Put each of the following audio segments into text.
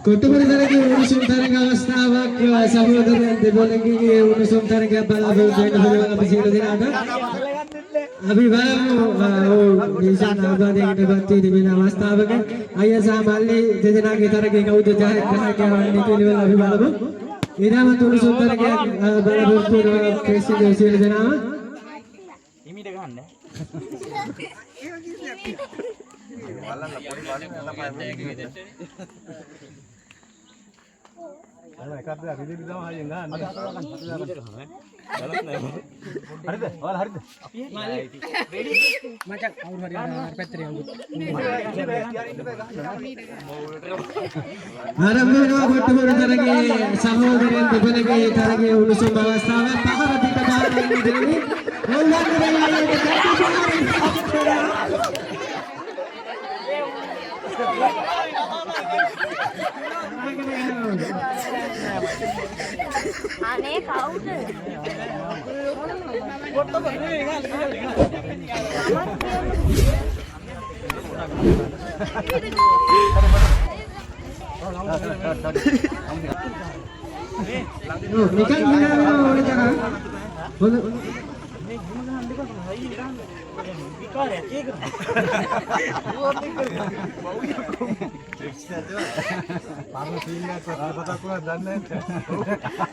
කොටුපරිසරයේ උණුසුම් තරග අවස්ථාවක් සහෝදරයන් දෙපළගේ උණුසුම් තරග බලාපොරොත්තු වෙන පිළිවෙල අපි සියලු දෙනාට අපි බලමු නිසන් ආබාධයකට පත් වී තිබෙන අවස්ථාවක අයියා සහ මල්ලි දෙදෙනාගේ තරගයේ කවුද ජයග්‍රහණය වන්නේ පිළිවෙල අපි බලමු. ඊළඟ උණුසුම් තරගයක් බලාපොරොත්තු වෙන ප්‍රේක්ෂක සියලු දෙනාම හිමිට ගන්න ආරම්භ වෙනවා කොට්ටුපොර තරගයේ සහෝදරයන් දෙපළගේ තරගයේ උණුසුම් අවස්ථාව පහර පිට බාරගෙන දෙන්නේ අනේ කවුද?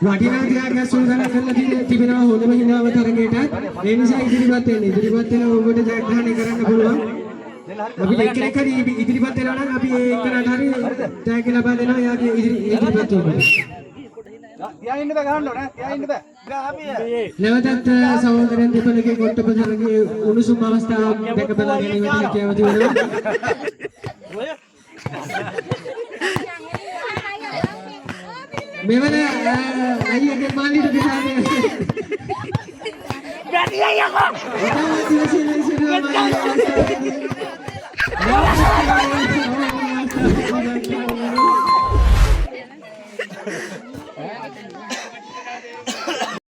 වටිනා ත්‍යාගයක් සූදානම් කරලා තිබෙනවා හොඳම හිනාව තරගයට. ඒ නිසා ඉදිරිපත් වෙන ඔබට ජයග්‍රහණය කරන්න පුළුවන්. අපි එක්කෙනෙක් හරි ඉදිරිපත් වෙනවා නම් අපි ඒ එක්කනට හරි ටැග් ලබා දෙනවා. යාගේ ඉදිරිපත් වෙන්න. තියා ඉන්න බෑ ගහන්න ඕනේ. තියා ඉන්න බෑ. නැවතත් සහෝදරයන් දෙපළගේ කොට්ටුපොරගේ උණුසුම් අවස්ථාවක් දැක බලා ගැනීමට කැමති වෙනවා. මෙවන අයියගේ මාළිට දිහානේ ගැටි අයියෝ